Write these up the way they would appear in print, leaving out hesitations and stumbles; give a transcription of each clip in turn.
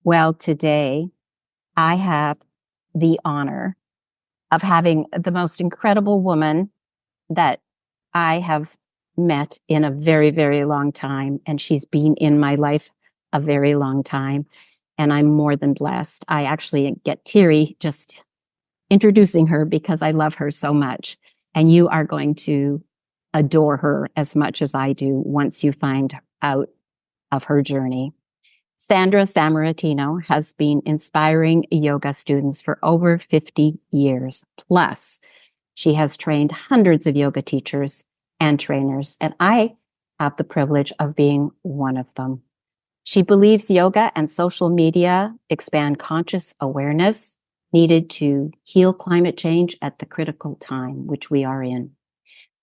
Well, today I have the honor of having the most incredible woman that I have met in a very, very long time. And she's been in my life a very long time. And I'm more than blessed. I actually get teary just introducing her because I love her so much. And you are going to adore her as much as I do once you find out of her journey. Sandra Sammartino has been inspiring yoga students for over 50 years. Plus, she has trained hundreds of yoga teachers and trainers, and I have the privilege of being one of them. She believes yoga and social media expand conscious awareness needed to heal climate change at the critical time, which we are in.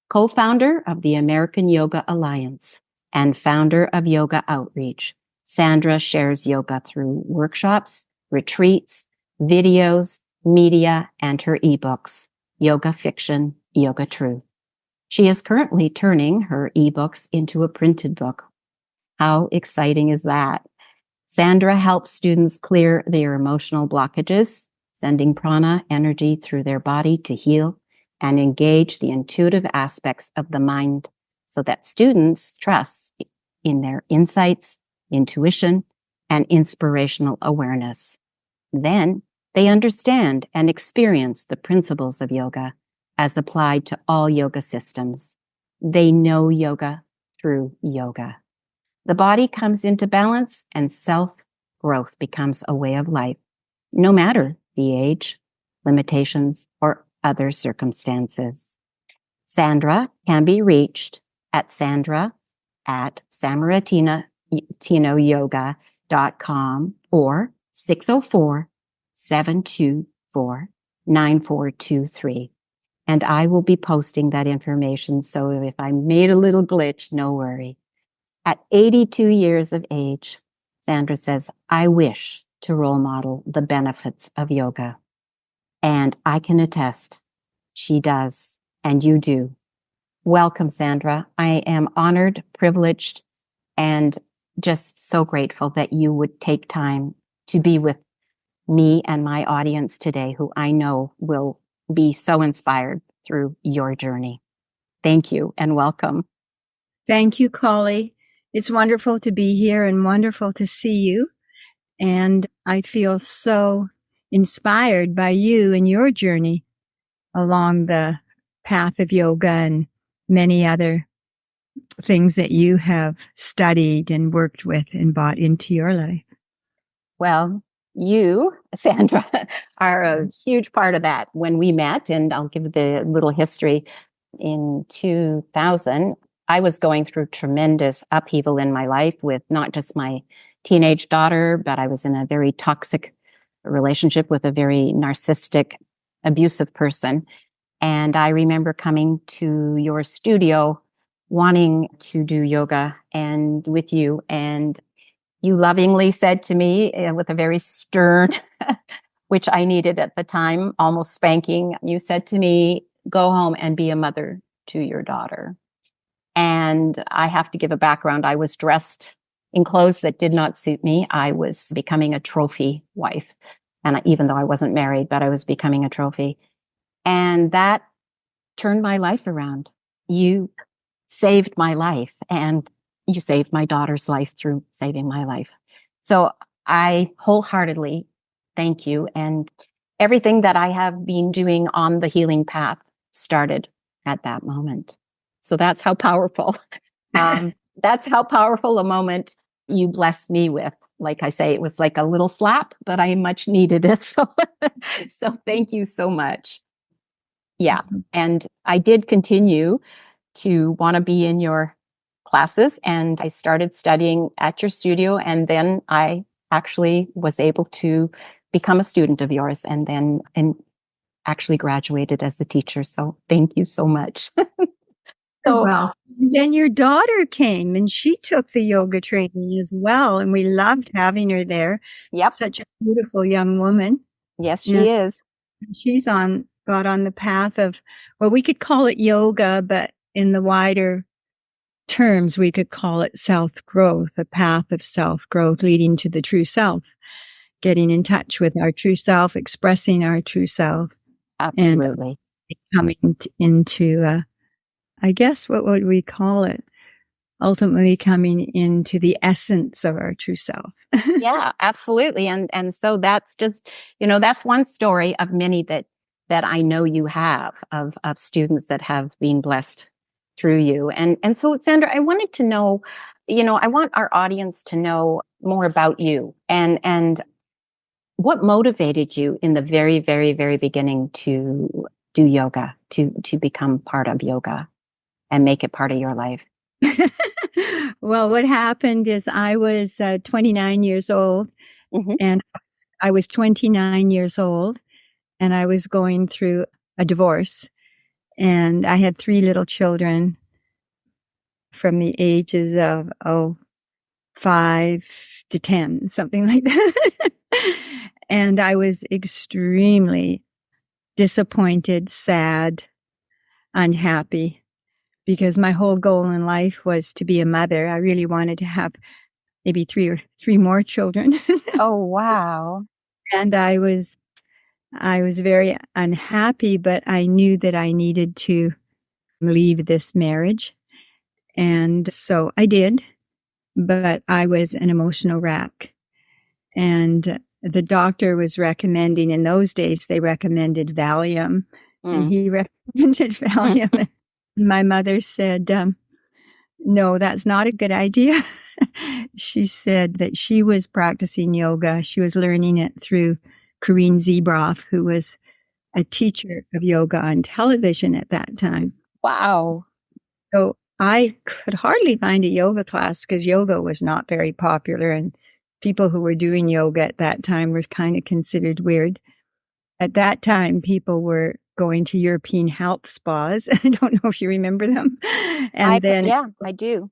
Co-founder of the American Yoga Alliance and founder of Yoga Outreach, Sandra shares yoga through workshops, retreats, videos, media, and her ebooks, Yoga Fiction, Yoga Truth. She is currently turning her ebooks into a printed book. How exciting is that? Sandra helps students clear their emotional blockages, sending prana energy through their body to heal and engage the intuitive aspects of the mind so that students trust in their insights, intuition, and inspirational awareness. Then they understand and experience the principles of yoga as applied to all yoga systems. They know yoga through yoga. The body comes into balance and self-growth becomes a way of life, no matter the age, limitations, or other circumstances. Sandra can be reached at sandra@sammartinoyoga.com or 604-724-9423. And I will be posting that information. So if I made a little glitch, no worry. At 82 years of age, Sandra says, I wish to role model the benefits of yoga. And I can attest, she does, and you do. Welcome, Sandra. I am honored, privileged, and just so grateful that you would take time to be with me and my audience today, who I know will be so inspired through your journey. Thank you and welcome. Thank you, Collie. It's wonderful to be here and wonderful to see you. And I feel so inspired by you and your journey along the path of yoga and many other things that you have studied and worked with and brought into your life. Well, you, Sandra, are a huge part of that. When we met, and I'll give the little history, in 2000, I was going through tremendous upheaval in my life with not just my teenage daughter, but I was in a very toxic relationship with a very narcissistic, abusive person. And I remember coming to your studio wanting to do yoga and with you, and you lovingly said to me with a very stern, which I needed at the time, almost spanking, you said to me, go home and be a mother to your daughter. And I have to give a background. I was dressed in clothes that did not suit me. I was becoming a trophy wife. And even though I wasn't married, but I was becoming a trophy. And that turned my life around. You saved my life, and you saved my daughter's life through saving my life. So I wholeheartedly thank you. And everything that I have been doing on the healing path started at that moment. So that's how powerful, that's how powerful a moment you blessed me with. Like I say, it was like a little slap, but I much needed it. So thank you so much. Yeah. And I did continue to want to be in your classes, and I started studying at your studio, and then I actually was able to become a student of yours and actually graduated as a teacher. So thank you so much. Well, then your daughter came and she took the yoga training as well, and we loved having her there. Yep. Such a beautiful young woman. Yes, she is. She's got on the path of, well, we could call it yoga, but in the wider terms, we could call it self-growth, a path of self-growth leading to the true self. getting in touch with our true self, expressing our true self, and Absolutely. coming into, I guess, what would we call it? Ultimately coming into the essence of our true self. Yeah, absolutely. And so that's just, that's one story of many that I know you have of students that have been blessed through you. And so Sandra, I wanted to know, I want our audience to know more about you and what motivated you in the very, very, very beginning to do yoga, to become part of yoga and make it part of your life. Well, what happened is I was 29 years old, Mm-hmm. and I was 29 years old, and I was going through a divorce, and I had 3 little children from the ages of 5 to 10, something like that. And I was extremely disappointed, sad, unhappy, because my whole goal in life was to be a mother. I really wanted to have maybe 3 more children. Oh, wow. And I was very unhappy, but I knew that I needed to leave this marriage. And so I did, but I was an emotional wreck. And the doctor was recommending, in those days, they recommended Valium, and Mm. he recommended Valium. My mother said, no, that's not a good idea. She said that she was practicing yoga. She was learning it through Corinne Zebroff, who was a teacher of yoga on television at that time. Wow. So I could hardly find a yoga class because yoga was not very popular, and people who were doing yoga at that time were kind of considered weird. At that time, people were going to European health spas. I don't know if you remember them. And then, Yeah, I do.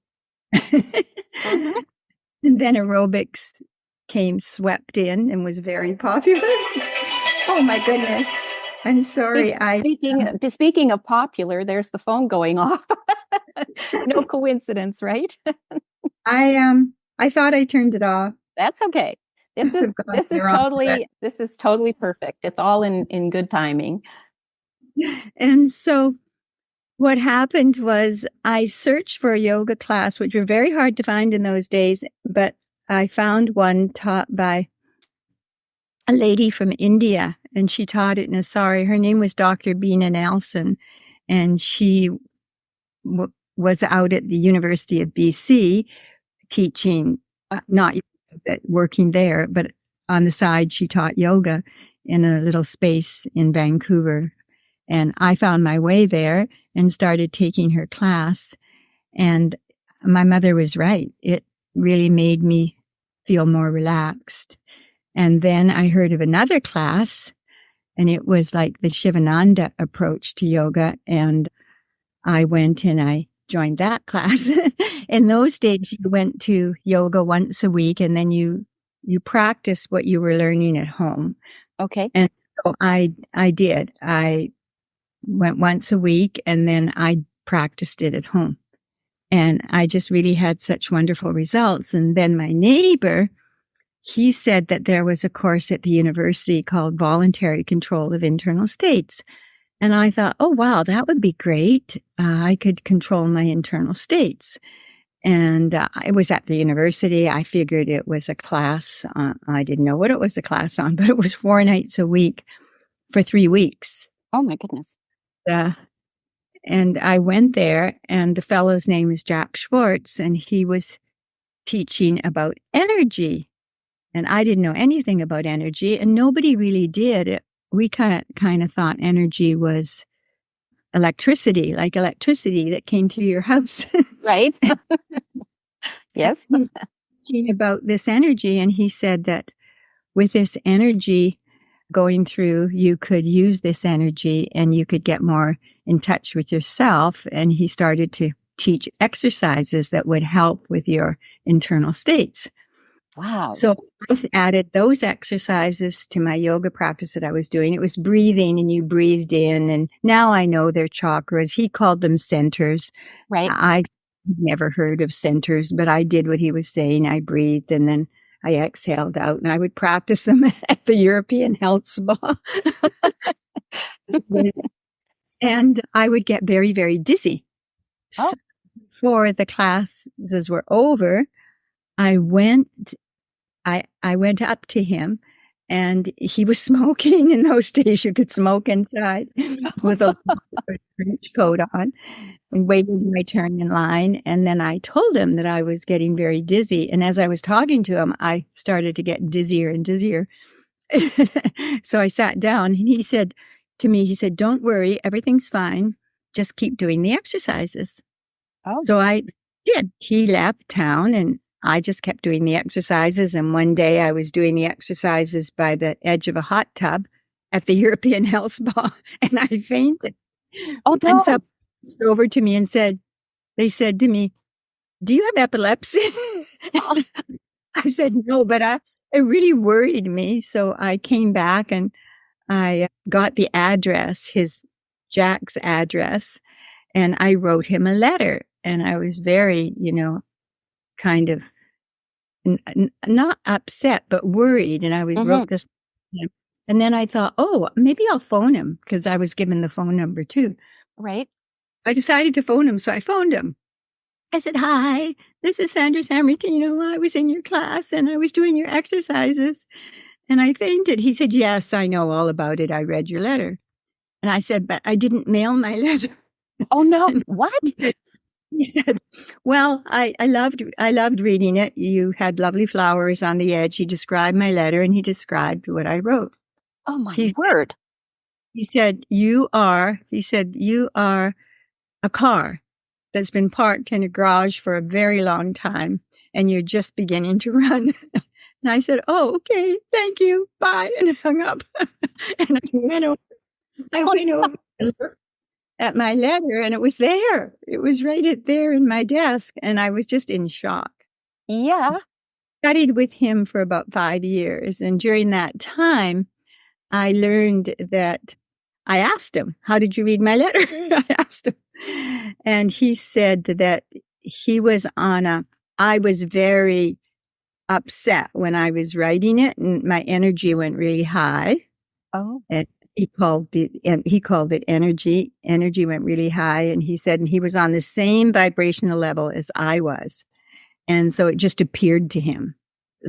Mm-hmm. and then aerobics came swept in and was very popular. Oh my goodness. I'm sorry. Speaking of popular, there's the phone going off. No coincidence, right? I thought I turned it off. That's okay. This is I've gone this the is wrong direction. totally perfect. It's all in good timing. And so what happened was I searched for a yoga class, which were very hard to find in those days, but I found one taught by a lady from India, and she taught it in Asari. Her name was Dr. Beena Nelson, and she was out at the University of BC teaching, not working there, but on the side, she taught yoga in a little space in Vancouver. And I found my way there and started taking her class. And my mother was right. It really made me feel more relaxed. And then I heard of another class, and it was like the Shivananda approach to yoga. And I went and I joined that class. In those days, you went to yoga once a week, and then you practiced what you were learning at home. Okay. And so I did. I went once a week, and then I practiced it at home. And I just really had such wonderful results. And then my neighbor, he said that there was a course at the university called Voluntary Control of Internal States. And I thought, oh, wow, that would be great. I could control my internal states. And it was at the university. I figured it was a class. I didn't know what it was a class on, but it was 4 nights a week for 3 weeks. Oh, my goodness. And I went there, and the fellow's name was Jack Schwartz, and he was teaching about energy. And I didn't know anything about energy, and nobody really did. We kind of thought energy was electricity, like electricity that came through your house. Right? Yes. About this energy, and he said that with this energy going through, you could use this energy and you could get more in touch with yourself. And he started to teach exercises that would help with your internal states. Wow. So I added those exercises to my yoga practice that I was doing. It was breathing, and you breathed in, and now I know they're chakras. He called them centers. Right. I never heard of centers, but I did what he was saying. I breathed, and then I exhaled out, and I would practice them at the European Health Spa. And I would get very, very dizzy. Oh. So before the classes were over, I went up to him, and he was smoking. In those days, you could smoke inside with a trench coat on, and waiting my turn in line. And then I told him that I was getting very dizzy. And as I was talking to him, I started to get dizzier and dizzier. So I sat down, and he said to me, he said, "Don't worry, everything's fine. Just keep doing the exercises." Oh. So I did. He left town, and I just kept doing the exercises. And one day I was doing the exercises by the edge of a hot tub at the European Health Spa, and I fainted. Oh, no. And so over to me and they said to me, "Do you have epilepsy?" I said, "No," but it really worried me. So I came back and I got the address, Jack's address, and I wrote him a letter. And I was very, kind of not upset, but worried. And I wrote this. And then I thought, oh, maybe I'll phone him, because I was given the phone number too. Right. I decided to phone him. So I phoned him. I said, "Hi, this is Sandra Sammartino. I was in your class and I was doing your exercises and I fainted." He said, "Yes, I know all about it. I read your letter." And I said, "But I didn't mail my letter." Oh, no. What? He said, "Well, I loved reading it. You had lovely flowers on the edge." He described my letter and he described what I wrote. Oh, my word. He said, you are a car that's been parked in a garage for a very long time, and you're just beginning to run." And I said, "Oh, okay, thank you, bye," and I hung up. And I went over to look at my letter, and it was there. It was right there in my desk, and I was just in shock. Yeah. Studied with him for about 5 years, and during that time, I learned that I asked him, "How did you read my letter?" I asked him. And he said that I was very upset when I was writing it, and my energy went really high. Oh. And he called it energy. Energy went really high. And he said, and he was on the same vibrational level as I was. And so it just appeared to him,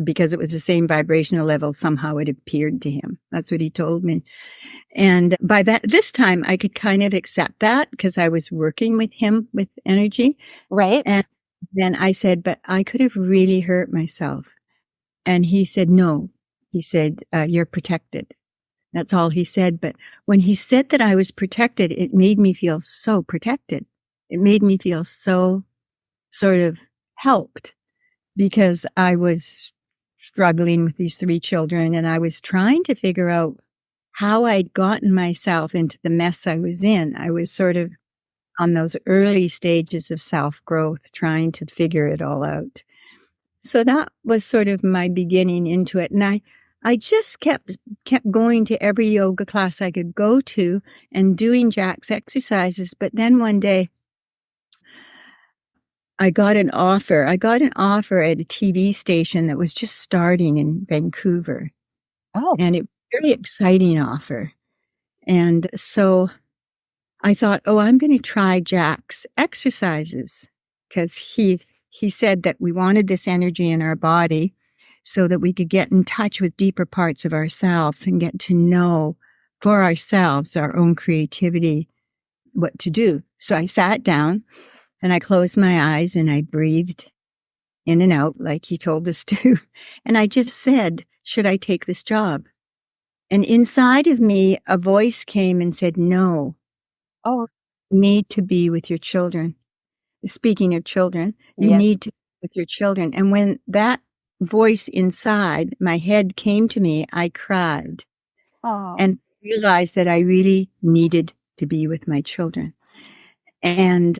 because it was the same vibrational level. Somehow it appeared to him. That's what he told me. And by this time I could kind of accept that, because I was working with him with energy. Right. And then I said, "But I could have really hurt myself." And he said, "No." He said, "You're protected." That's all he said. But when he said that I was protected, it made me feel so protected. It made me feel so sort of helped, because I was struggling with these 3 children, and I was trying to figure out how I'd gotten myself into the mess I was in. I was sort of on those early stages of self-growth, trying to figure it all out. So that was sort of my beginning into it. And I just kept going to every yoga class I could go to and doing Jack's exercises. But then one day I got an offer. I got an offer at a TV station that was just starting in Vancouver. Oh. And it was a very exciting offer. And so I thought, oh, I'm going to try Jack's exercises, because he said that we wanted this energy in our body so that we could get in touch with deeper parts of ourselves and get to know for ourselves our own creativity, what to do. So I sat down and I closed my eyes and I breathed in and out like he told us to. And I just said, "Should I take this job?" And inside of me, a voice came and said, "No. Oh. You need to be with your children." Speaking of children, you Yes. need to be with your children. And when that voice inside my head came to me, I cried Oh. and realized that I really needed to be with my children. And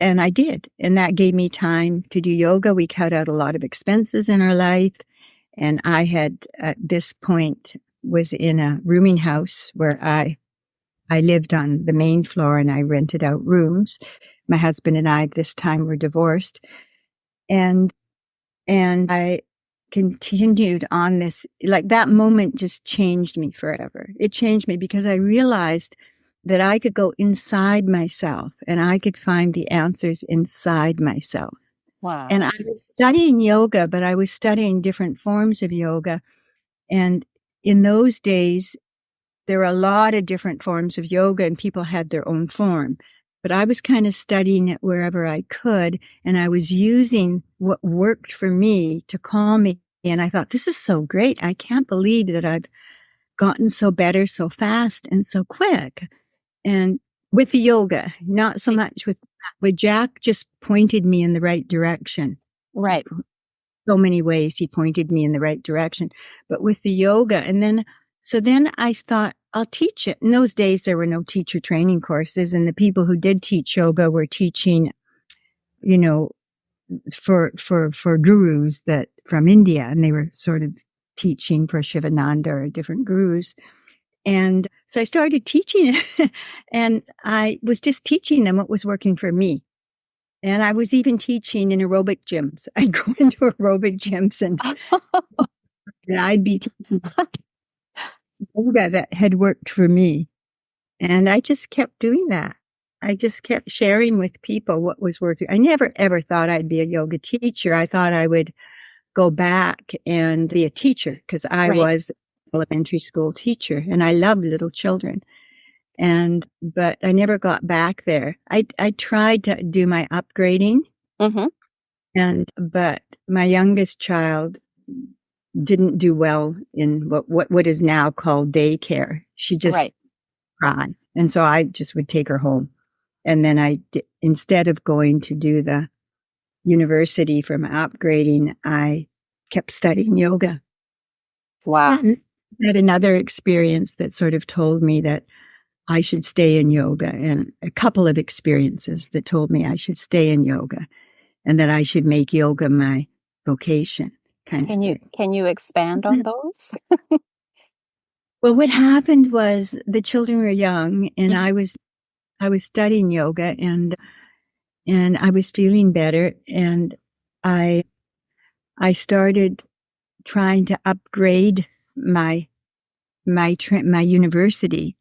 I did. And that gave me time to do yoga. We cut out a lot of expenses in our life. And I had, at this point, was in a rooming house where I lived on the main floor and I rented out rooms. My husband and I at this time were divorced. And And I continued on this, like that moment just changed me forever. It changed me because I realized that I could go inside myself and I could find the answers inside myself. Wow. And I was studying yoga, but I was studying different forms of yoga. And in those days, there were a lot of different forms of yoga and people had their own form. But I was kind of studying it wherever I could. And I was using what worked for me to calm me. And I thought, this is so great. I can't believe that I've gotten so better so fast and so quick. And with the yoga, not so much with Jack, just pointed me in the right direction. Right. So many ways he pointed me in the right direction. But with the yoga, and then I thought, I'll teach it. In those days, there were no teacher training courses, and the people who did teach yoga were teaching, you know, for gurus that from India, and they were sort of teaching for Shivananda or different gurus. And so I started teaching it, and I was just teaching them what was working for me. And I was even teaching in aerobic gyms. I'd go into aerobic gyms and I'd be teaching yoga that had worked for me. And I just kept doing that. I just kept sharing with people what was working. I never, ever thought I'd be a yoga teacher. I thought I would go back and be a teacher because I was an elementary school teacher and I loved little children. But I never got back there. I tried to do my upgrading but my youngest child didn't do well in what is now called daycare. She just cried. And so I just would take her home. And then instead of going to do the university for my upgrading, I kept studying yoga. Wow. And I had another experience that sort of told me that I should stay in yoga, and a couple of experiences that told me I should stay in yoga and that I should make yoga my vocation. Can you expand on those? Well, what happened was the children were young and I was studying yoga and I was feeling better, and I started trying to upgrade my university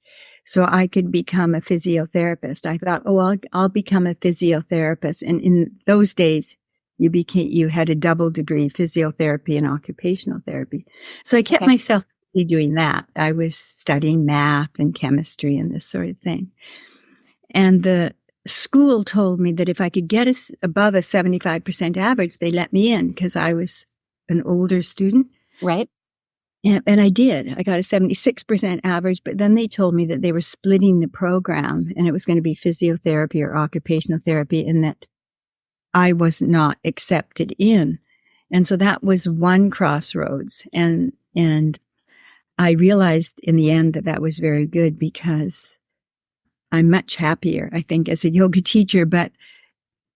so I could become a physiotherapist. I thought, I'll become a physiotherapist. And in those days, you had a double degree, physiotherapy and occupational therapy. So I kept myself doing that. I was studying math and chemistry and this sort of thing. And the school told me that if I could get above a 75% average, they let me in because I was an older student. Right. And I did. I got a 76% average, but then they told me that they were splitting the program and it was going to be physiotherapy or occupational therapy, and that I was not accepted in. And so that was one crossroads. And I realized in the end that was very good because I'm much happier, I think, as a yoga teacher. But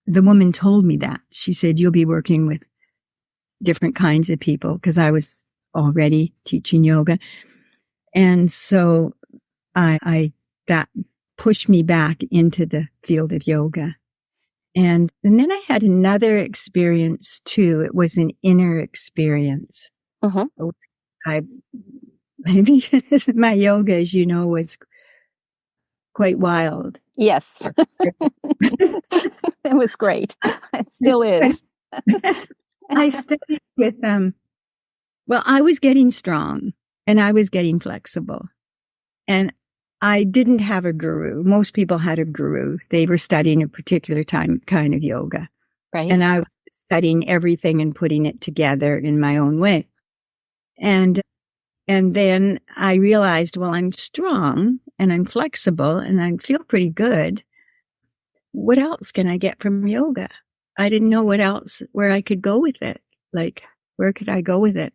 the woman told me that. She said, you'll be working with different kinds of people, because I was already teaching yoga. And so that pushed me back into the field of yoga. And then I had another experience too. It was an inner experience. Maybe my yoga, as you know, was quite wild. Yes. It was great. It still is. I studied with well, I was getting strong and I was getting flexible. And I didn't have a guru. Most people had a guru. They were studying a particular kind of yoga. Right. And I was studying everything and putting it together in my own way. And then I realized, well, I'm strong and I'm flexible and I feel pretty good. What else can I get from yoga? I didn't know where I could go with it. Like, where could I go with it?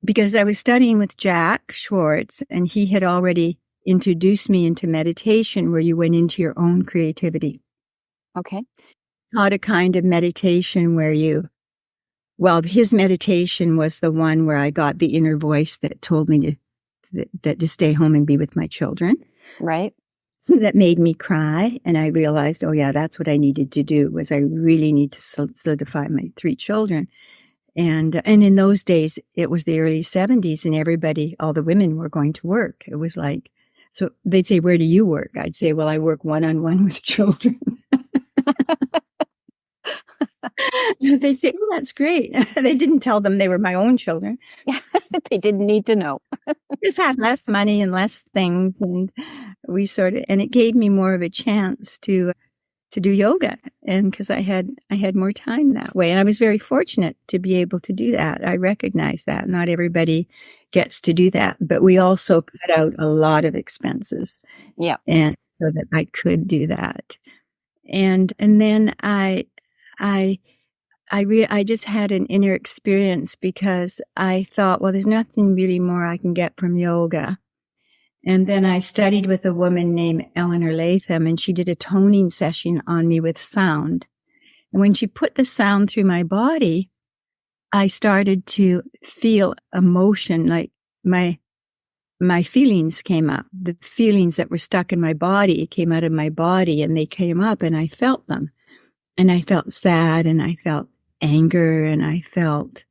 Because I was studying with Jack Schwartz, and he had already introduced me into meditation where you went into your own creativity. Okay. Taught a kind of meditation where his meditation was the one where I got the inner voice that told me to stay home and be with my children. Right. That made me cry. And I realized, that's what I needed to do, was I really need to solidify my 3 children. And in those days, it was the early 70s and everybody, all the women were going to work. It was like, so they'd say, where do you work? I'd say, well, I work one-on-one with children. They'd say, oh, that's great. They didn't tell them they were my own children. They didn't need to know. Just had less money and less things. And and it gave me more of a chance to do yoga. And because I had more time that way. And I was very fortunate to be able to do that. I recognize that not everybody gets to do that, but we also cut out a lot of expenses. Yeah. And so that I could do that. And then I just had an inner experience because I thought, well, there's nothing really more I can get from yoga. And then I studied with a woman named Eleanor Latham, and she did a toning session on me with sound. And when she put the sound through my body, I started to feel emotion, like my feelings came up. The feelings that were stuck in my body came out of my body, and they came up, and I felt them. And I felt sad, and I felt anger, and I felt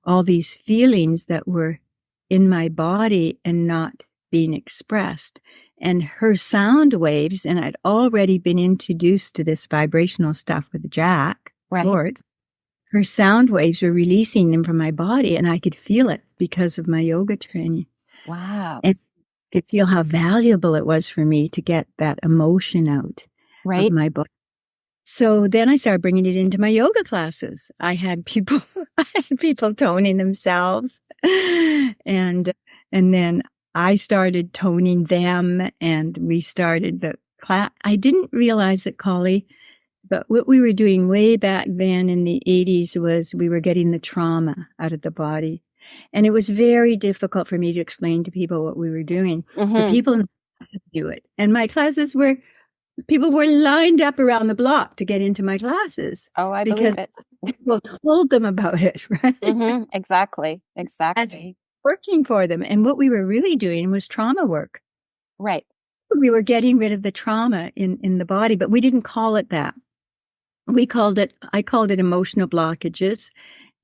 all these feelings that were in my body and not being expressed. And her sound waves, and I'd already been introduced to this vibrational stuff with Jack, Right. her sound waves were releasing them from my body, and I could feel it because of my yoga training. Wow. And I could feel how valuable it was for me to get that emotion out Right. of my body. So then I started bringing it into my yoga classes. I had people toning themselves, and then I started toning them, and we started the class. I didn't realize it, Collie, but what we were doing way back then in the 80s was we were getting the trauma out of the body. And it was very difficult for me to explain to people what we were doing. Mm-hmm. The people in the classes do it. And my classes people were lined up around the block to get into my classes. Oh, I believe it. People told them about it, right? Mm-hmm. Exactly. And working for them. And what we were really doing was trauma work. Right. We were getting rid of the trauma in the body, but we didn't call it that. I called it emotional blockages,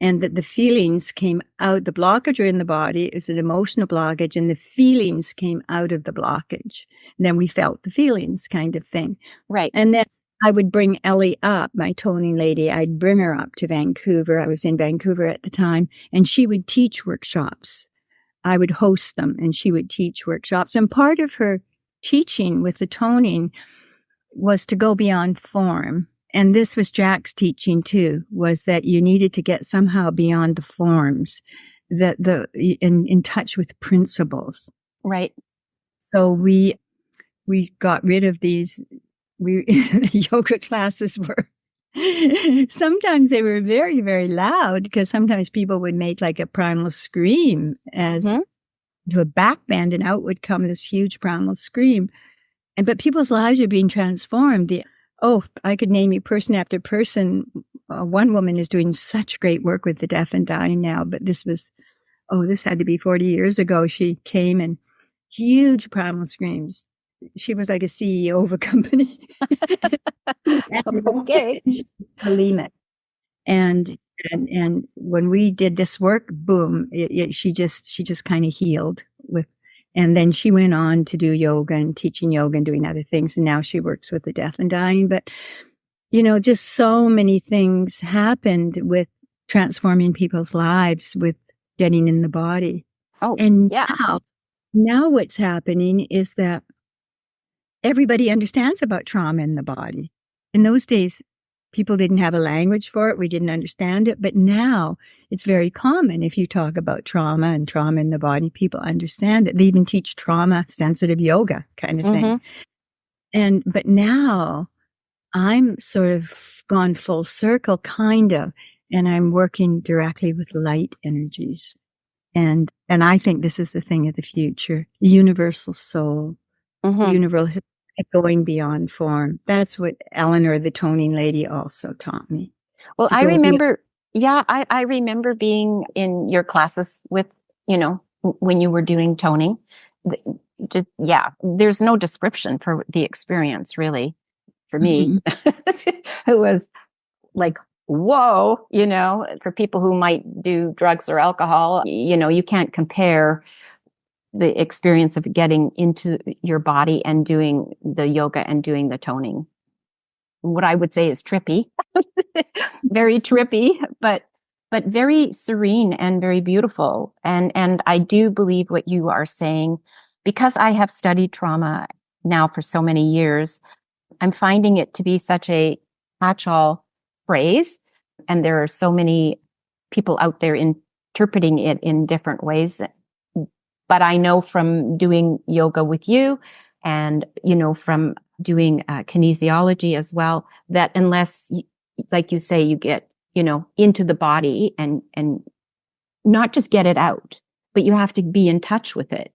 and that the feelings came out. The blockage in the body is an emotional blockage, and the feelings came out of the blockage. And then we felt the feelings, kind of thing. Right. And then I would bring Ellie up, my toning lady. I'd bring her up to Vancouver. I was in Vancouver at the time, and she would teach workshops. I would host them, and she would teach workshops. And part of her teaching with the toning was to go beyond form. And this was Jack's teaching too, was that you needed to get somehow beyond the forms, in touch with principles. Right. So we got rid of these. The yoga classes were, sometimes they were very, very loud, because sometimes people would make like a primal scream as to a back bend, and out would come this huge primal scream. But people's lives are being transformed. I could name you person after person. One woman is doing such great work with the deaf and dying now, but this had to be 40 years ago. She came, and huge primal screams. She was like a CEO of a company. Okay. Bulimic. And when we did this work, boom, she just kind of healed with. And then she went on to do yoga and teaching yoga and doing other things. And now she works with the deaf and dying. But, just so many things happened with transforming people's lives with getting in the body. Oh, and yeah. Now what's happening is that everybody understands about trauma in the body. In those days, people didn't have a language for it. We didn't understand it. But now it's very common. If you talk about trauma and trauma in the body, people understand it. They even teach trauma sensitive yoga kind of thing. But now I'm sort of gone full circle, kind of, and I'm working directly with light energies. And I think this is the thing of the future. Universal soul, universal, going beyond form. That's what Eleanor, the toning lady, also taught me. Well, I remember, I remember being in your classes with, when you were doing toning. There's no description for the experience, really, for me. It was like whoa, for people who might do drugs or alcohol, you can't compare the experience of getting into your body and doing the yoga and doing the toning. What I would say is trippy, very trippy, but very serene and very beautiful. And I do believe what you are saying, because I have studied trauma now for so many years. I'm finding it to be such a catch-all phrase, and there are so many people out there interpreting it in different ways. But I know from doing yoga with you and, from doing kinesiology as well, that unless, like you say, you get, into the body and not just get it out, but you have to be in touch with it.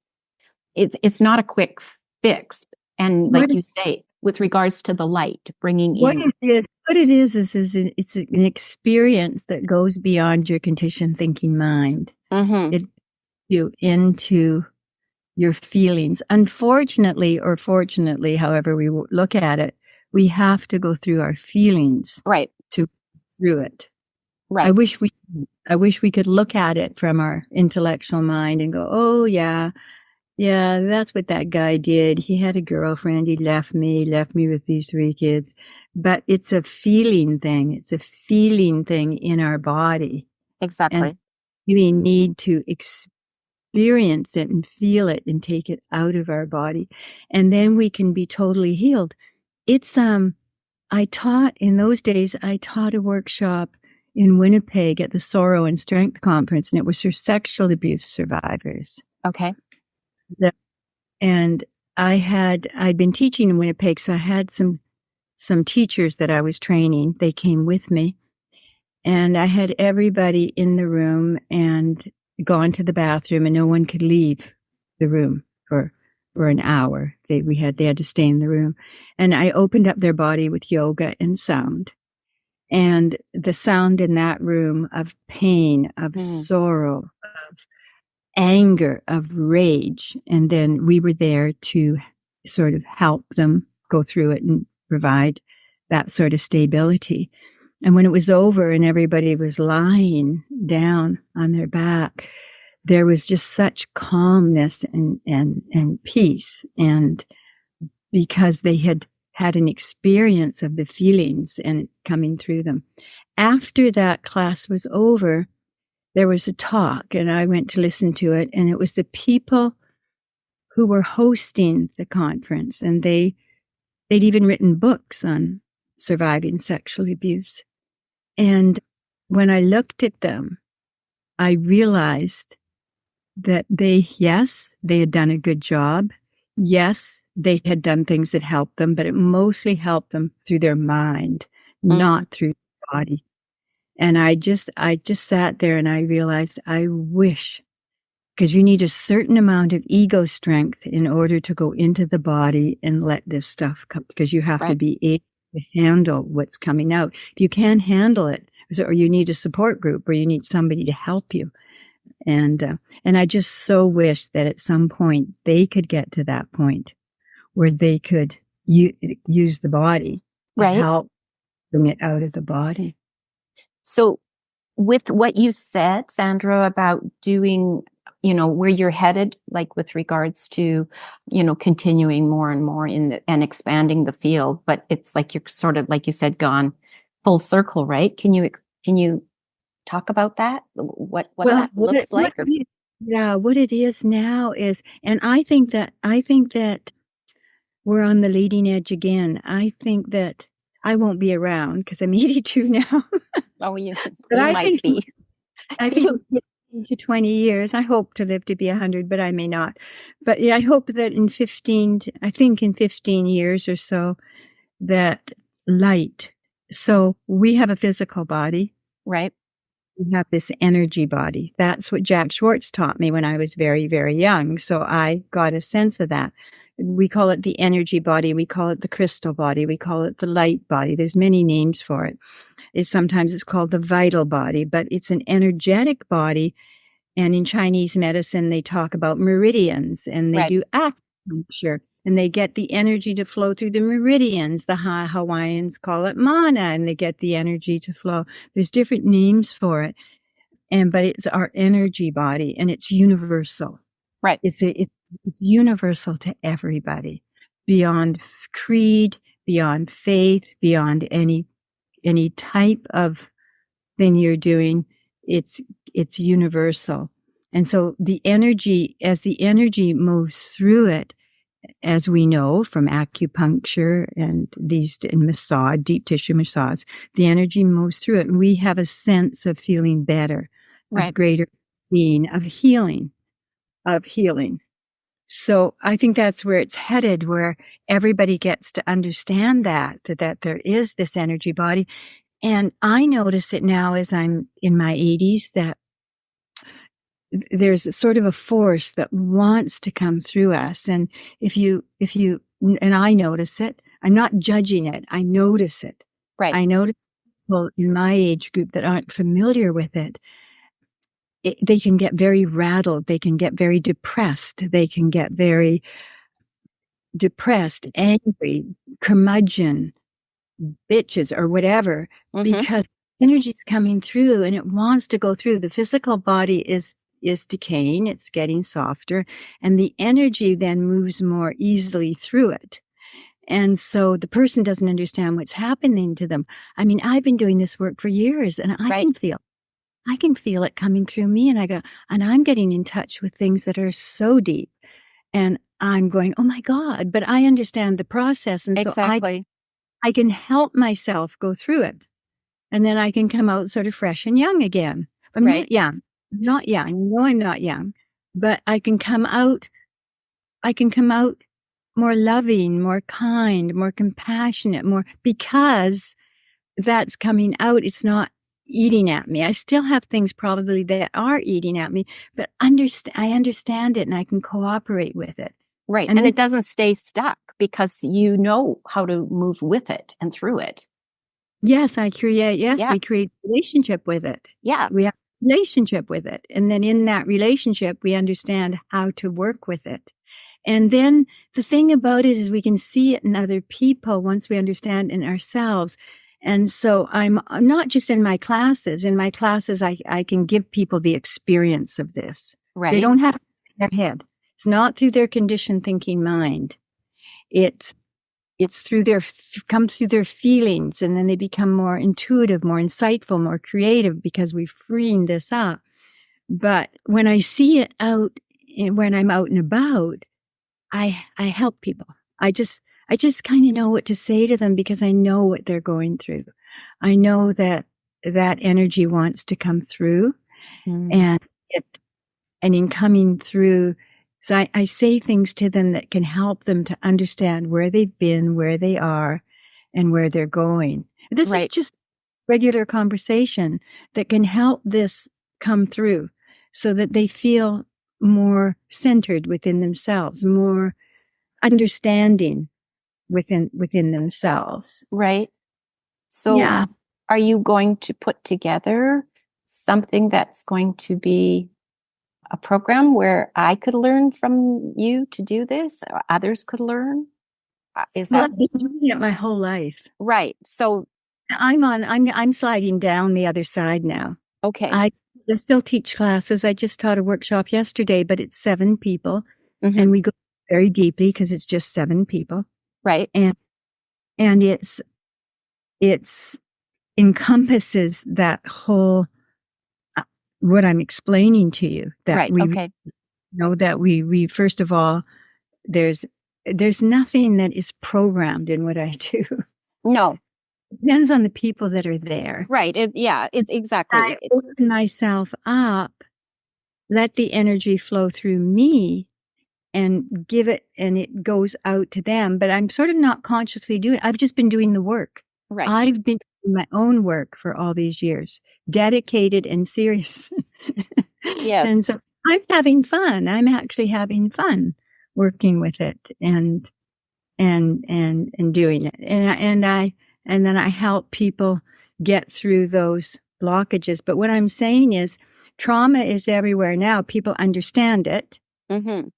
It's not a quick fix. And like you say, with regards to the light, bringing in. What it is it's an experience that goes beyond your conditioned thinking mind. Mm-hmm. It you into your feelings. Unfortunately, or fortunately, however we look at it, we have to go through our feelings, right, to through it. Right. I wish we could look at it from our intellectual mind and go, oh yeah, that's what that guy did. He had a girlfriend. He left me with these 3 kids. But it's a feeling thing. It's a feeling thing in our body. Exactly. And we need to experience it and feel it and take it out of our body. And then we can be totally healed. It's, in those days, I taught a workshop in Winnipeg at the Sorrow and Strength Conference, and it was for sexual abuse survivors. Okay. And I'd been teaching in Winnipeg, so I had some teachers that I was training. They came with me, and I had everybody in the room and gone to the bathroom, and no one could leave the room for an hour. They had to stay in the room, and I opened up their body with yoga and sound. And the sound in that room of pain, of sorrow, of anger, of rage. And then we were there to sort of help them go through it and provide that sort of stability. And when it was over and everybody was lying down on their back, there was just such calmness and peace. And because they had an experience of the feelings and coming through them. After that class was over, there was a talk, and I went to listen to it, and it was the people who were hosting the conference, and they'd even written books on surviving sexual abuse. And when I looked at them, I realized that they had done a good job. Yes, they had done things that helped them, but it mostly helped them through their mind, not through the body. And I just sat there and I realized I wish, because you need a certain amount of ego strength in order to go into the body and let this stuff come, because you have to be able to handle what's coming out. If you can't handle it, or you need a support group, or you need somebody to help you. And I just so wish that at some point they could get to that point where they could use the body to help bring it out of the body. So with what you said, Sandra, about doing, where you're headed, like with regards to, continuing more and more and expanding the field, but it's like you're sort of, like you said, gone full circle, right? Can you talk about that? What that looks like? What it is now is, and I think that we're on the leading edge again. I think that I won't be around because I'm 82 now. Oh, you might be. I think to 20 years. I hope to live to be 100, but I may not. But yeah, I hope that in 15 years or so, that light. So we have a physical body. Right. We have this energy body. That's what Jack Schwartz taught me when I was very, very young. So I got a sense of that. We call it the energy body. We call it the crystal body. We call it the light body. There's many names for it. Sometimes it's called the vital body, but it's an energetic body. And in Chinese medicine, they talk about meridians and they do acupuncture. and they get the energy to flow through the meridians. The Hawaiians call it mana, and they get the energy to flow. There's different names for it. But it's our energy body, and it's universal. Right. It's universal to everybody, beyond creed, beyond faith, beyond any type of thing you're doing. It's universal. And so as the energy moves through it, as we know from acupuncture and massage, deep tissue massage, the energy moves through it, and we have a sense of feeling better, right. of greater being, of healing. So I think that's where it's headed, where everybody gets to understand that there is this energy body. And I notice it now as I'm in my 80s, that there's sort of a force that wants to come through us. And and I notice it, I'm not judging it. I notice it. Right. I notice people in my age group that aren't familiar with it. They can get very rattled. They can get very depressed. They can get very depressed, angry, curmudgeon, bitches, or whatever, because energy's coming through and it wants to go through. The physical body is decaying. It's getting softer, and the energy then moves more easily through it. And so the person doesn't understand what's happening to them. I mean, I've been doing this work for years, and I can feel it coming through me, and I'm getting in touch with things that are so deep, and I'm going, oh my God, but I understand the process. And exactly. So I can help myself go through it, and then I can come out sort of fresh and young again. I'm not young. No, I'm not young, but I can come out more loving, more kind, more compassionate, because that's coming out. It's not eating at me. I still have things probably that are eating at me, but I understand it, and I can cooperate with it. Right. And it doesn't stay stuck because you know how to move with it and through it. Yes, we create relationship with it. Yeah. We have a relationship with it. And then in that relationship, we understand how to work with it. And then the thing about it is we can see it in other people once we understand in ourselves. And so I'm not just in my classes. In my classes, I can give people the experience of this. Right. They don't have it in their head. It's not through their conditioned thinking mind. It's comes through their feelings, and then they become more intuitive, more insightful, more creative because we're freeing this up. But when I see it out, when I'm out and about, I help people. I just kind of know what to say to them because I know what they're going through. I know that energy wants to come through, and in coming through, so I say things to them that can help them to understand where they've been, where they are, and where they're going. This is just regular conversation that can help this come through so that they feel more centered within themselves, more understanding within themselves. Right. So are you going to put together something that's going to be a program where I could learn from you to do this, or others could learn? I've been doing it my whole life. Right. So I'm sliding down the other side now. Okay. I still teach classes. I just taught a workshop yesterday, but it's 7 people, and we go very deeply because it's just 7 people. Right. And it's encompasses that whole what I'm explaining to you, that we first of all, there's nothing that is programmed in what I do. No. It depends on the people that are there. Right. It's exactly. I open myself up, let the energy flow through me, and give it, and it goes out to them. But I'm sort of not consciously doing it. I've just been doing the work. Right. I've been doing my own work for all these years, dedicated and serious. Yes. And so I'm having fun. I'm actually having fun working with it and doing it. And then I help people get through those blockages. But what I'm saying is trauma is everywhere now. People understand it. Mm-hmm.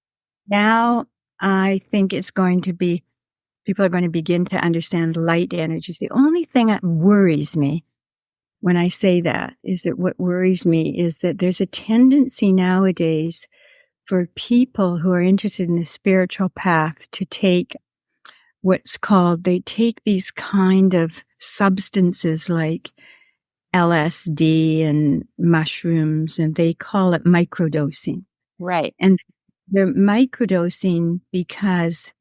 Now I think people are going to begin to understand light energies. The only thing that worries me when I say that is that what worries me is that there's a tendency nowadays for people who are interested in the spiritual path to take they take these kind of substances like LSD and mushrooms, and they call it microdosing. Right. And they're microdosing because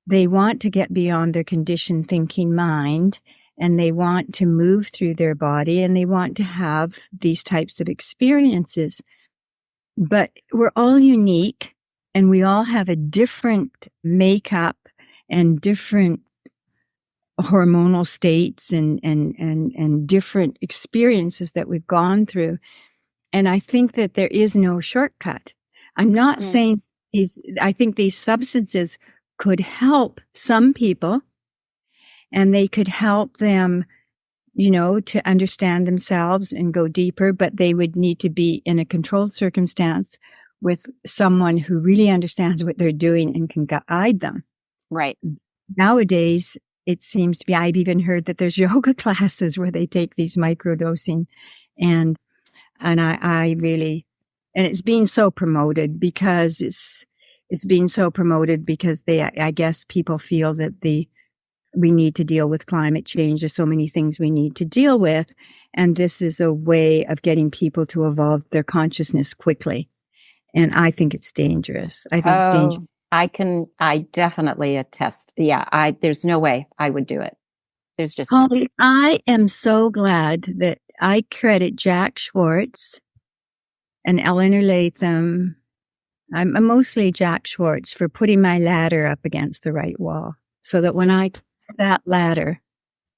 they want to get beyond their conditioned thinking mind, and they want to move through their body, and they want to have these types of experiences. But we're all unique, and we all have a different makeup and different hormonal states and different experiences that we've gone through. And I think that there is no shortcut. I'm not saying I think these substances could help some people, and they could help them, to understand themselves and go deeper, but they would need to be in a controlled circumstance with someone who really understands what they're doing and can guide them. Right. Nowadays, it seems to be, I've even heard that there's yoga classes where they take these microdosing, and I really, and it's being so promoted because it's being so promoted because I guess people feel that we need to deal with climate change. There's so many things we need to deal with. And this is a way of getting people to evolve their consciousness quickly. And I think it's dangerous. I think it's dangerous. I definitely attest. Yeah, there's no way I would do it. There's just Holly, I am so glad that I credit Jack Schwartz and Eleanor Latham. I'm mostly Jack Schwartz for putting my ladder up against the right wall, so that when I climb that ladder,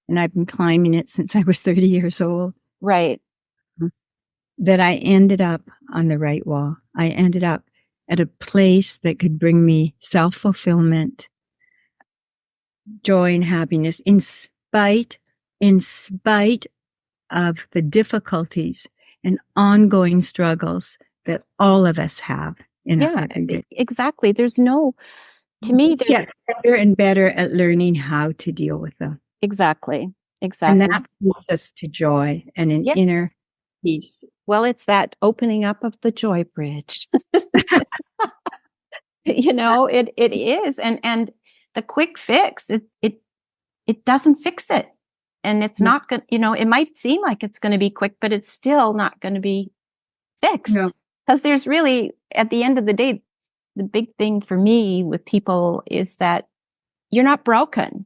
and I've been climbing it since I was 30 years old. Right. That I ended up on the right wall. I ended up at a place that could bring me self-fulfillment, joy, and happiness in spite of the difficulties and ongoing struggles that all of us have in our everyday. Exactly. There's no, to me, get better and better at learning how to deal with them. Exactly. And that leads us to joy and an inner peace. Well, it's that opening up of the joy bridge. It is. And the quick fix, it doesn't fix it. And it's not going, it might seem like it's going to be quick, but it's still not going to be fixed. Because there's really, at the end of the day, the big thing for me with people is that you're not broken.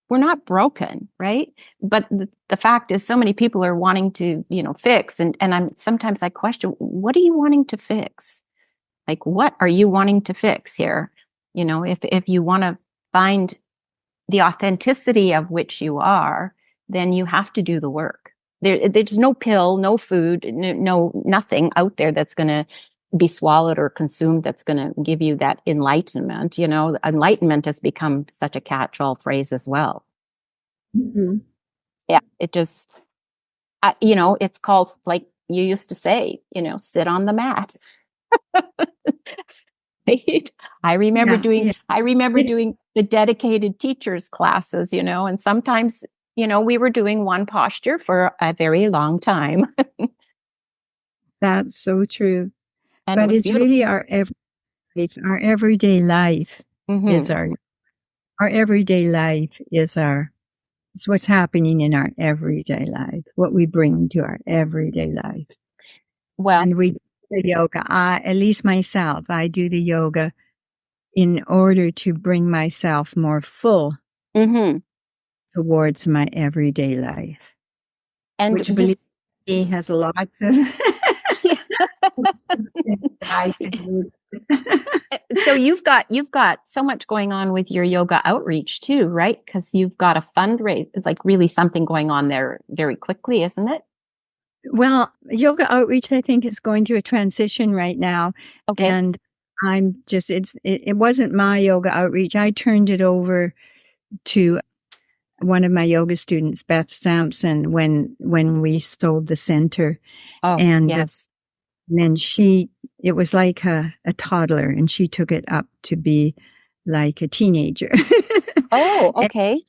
We're not broken, right? But the fact is, so many people are wanting to, fix. And sometimes I question, what are you wanting to fix? Like, what are you wanting to fix here? If you want to find the authenticity of which you are, then you have to do the work. There's no pill, no food, no nothing out there that's going to be swallowed or consumed that's going to give you that enlightenment. Enlightenment has become such a catch-all phrase as well. Mm-hmm. Yeah, it just, it's called, like you used to say, sit on the mat. I remember doing the dedicated teachers classes, and sometimes, we were doing one posture for a very long time. That's so true. And but it's beautiful. Really our everyday life is our everyday life is it's what's happening in our everyday life, what we bring to our everyday life. Well, and we do the yoga. At least myself, I do the yoga in order to bring myself more full towards my everyday life. And which, believe me, has lots of So you've got so much going on with your yoga outreach too, right? Because you've got a fundraiser. It's like really something going on there very quickly, isn't it? Well, yoga outreach, I think, is going through a transition right now. Okay. And I'm just, it wasn't my yoga outreach. I turned it over to one of my yoga students, Beth Sampson, when we sold the center. Oh, and yes. And then it was like a toddler, and she took it up to be like a teenager. Oh, And okay.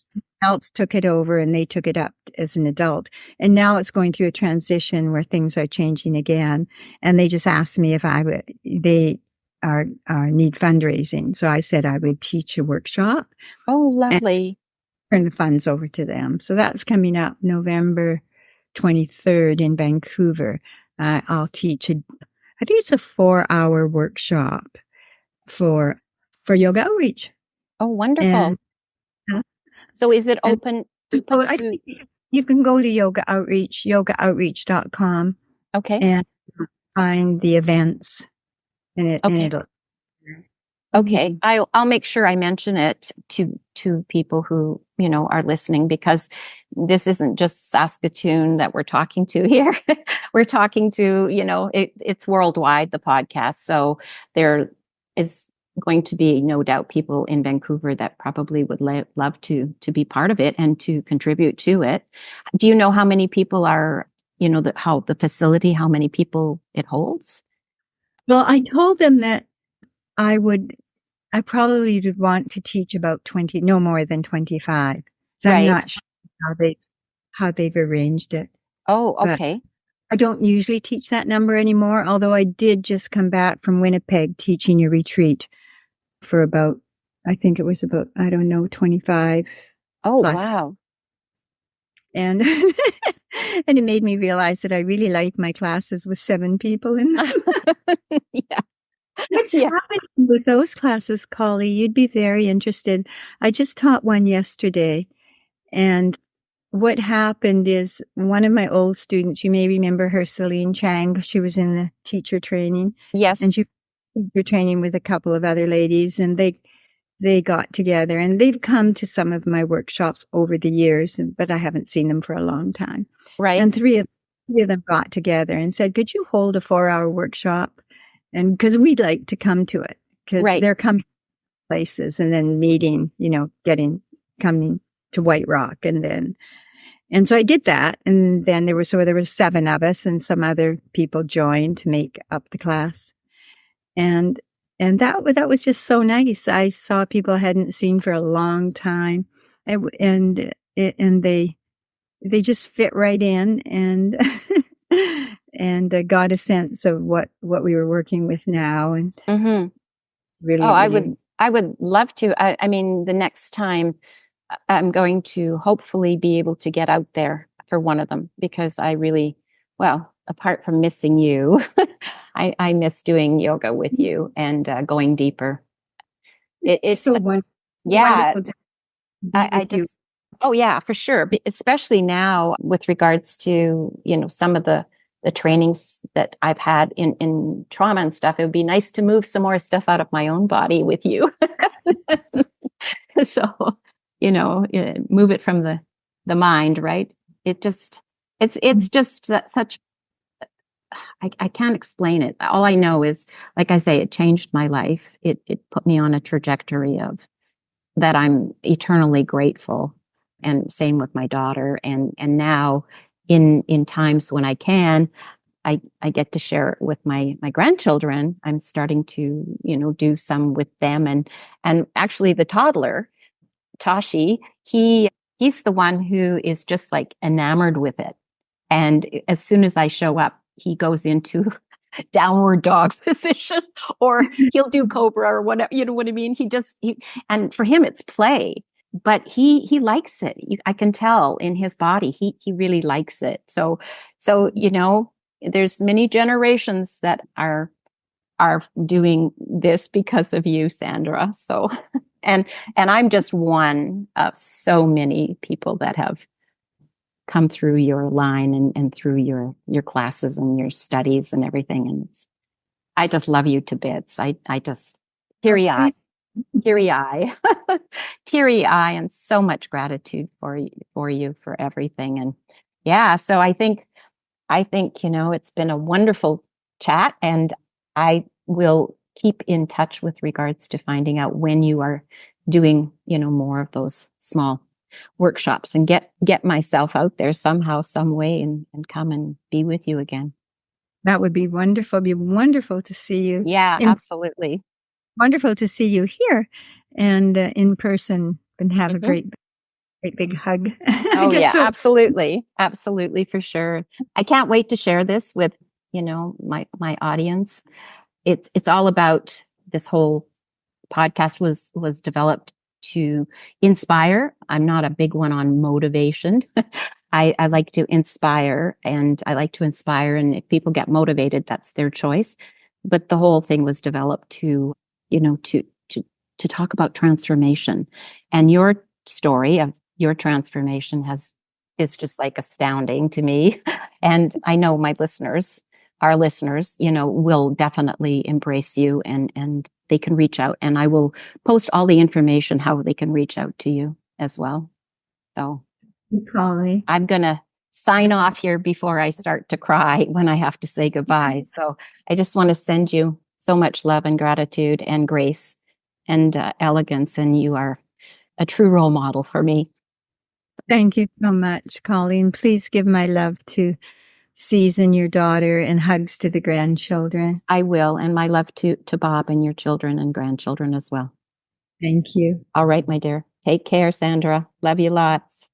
adults took it over and they took it up as an adult. And now it's going through a transition where things are changing again. And they just asked me if I would, they need fundraising. So I said I would teach a workshop Oh, and lovely. turn the funds over to them. So that's coming up November 23rd in Vancouver. I'll teach I think it's a 4-hour workshop for, for yoga outreach. Oh, And, wonderful. uh, So is it and open so I to, think you can go to yoga outreach, yogaoutreach.com okay. and find the events and Okay. it'll, Okay, I'll make sure I mention it to people who, are listening, because this isn't just Saskatoon that we're talking to here. We're talking to, it's worldwide, the podcast. So there is going to be no doubt people in Vancouver that probably would love to be part of it and to contribute to it. Do you know how many people are, how the facility, how many people it holds? well, I told them that I probably would want to teach about 20, no more than 25. So I'm Right. not sure how they've arranged it, Oh, but okay. I don't usually teach that number anymore, although I did just come back from Winnipeg teaching a retreat for about, I think it was about, I don't know, 25 Oh, plus. wow. And, and it made me realize that I really like my classes with 7 people in them. Yeah. What's Yeah. happening with those classes, Collie? You'd be very interested. I just taught one yesterday, and what happened is one of my old students, you may remember her, Celine Chang, she was in the teacher training, Yes. and she was teacher training with a couple of other ladies, and they got together, and they've come to some of my workshops over the years, but I haven't seen them for a long time. Right. And three of them got together and said, "Could you hold a 4-hour workshop?" And because we'd like to come to it, because Right. they're coming places and then meeting, coming to White Rock, and so I did that, and then there were 7 of us, and some other people joined to make up the class, and that was just so nice. I saw people I hadn't seen for a long time, and they just fit right in, and and got a sense of what we were working with now, and Mm-hmm. Oh, really, I really. would, I would love to. I mean, the next time I'm going to hopefully be able to get out there for one of them, because I really, well, apart from missing you, I miss doing yoga with you and going deeper. It, So yeah, wonderful to be I with you. just, oh yeah, for sure. Especially now with regards to, some of the trainings that I've had in trauma and stuff. It would be nice to move some more stuff out of my own body with you. So, move it from the mind, right? It just, it's just such, I can't explain it. All I know is, like I say, it changed my life. It put me on a trajectory of that I'm eternally grateful. And same with my daughter. And now in times when I can, I get to share it with my grandchildren. I'm starting to, do some with them. And actually the toddler, Tashi, he's the one who is just like enamored with it. And as soon as I show up, he goes into downward dog position, or he'll do cobra or whatever, you know what I mean? And for him, it's play, but he likes it. I can tell in his body, he really likes it. So, there's many generations that are doing this because of you, Sandra. So, and, and I'm just one of so many people that have come through your line and through your classes and your studies and everything. And I just love you to bits. I just teary eye, Okay. teary eye, teary eye, and so much gratitude for you for everything. And yeah, so I think it's been a wonderful chat, and I will keep in touch with regards to finding out when you are doing more of those small workshops, and get myself out there somehow, some way, and come and be with you again. That would be wonderful. It'd be wonderful to see you. Yeah, And absolutely. wonderful to see you here. and in person and have a Mhm. great big hug. I Oh get yeah, so absolutely. Absolutely, for sure. I can't wait to share this with, my audience. It's all about this whole podcast was developed to inspire. I'm not a big one on motivation. I like to inspire, and I like to inspire, and if people get motivated, that's their choice. But the whole thing was developed to, to talk about transformation. And your story of your transformation is just like astounding to me. And I know our listeners, will definitely embrace you, and they can reach out, and I will post all the information how they can reach out to you as well. So Polly. I'm going to sign off here before I start to cry when I have to say goodbye. So I just want to send you so much love and gratitude and grace and elegance. And you are a true role model for me. Thank you so much, Colleen. Please give my love to Season, your daughter, and hugs to the grandchildren. I will. And my love to Bob and your children and grandchildren as well. Thank you. All right, my dear. Take care, Sandra. Love you lots.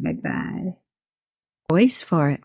Bye-bye. Voice for it.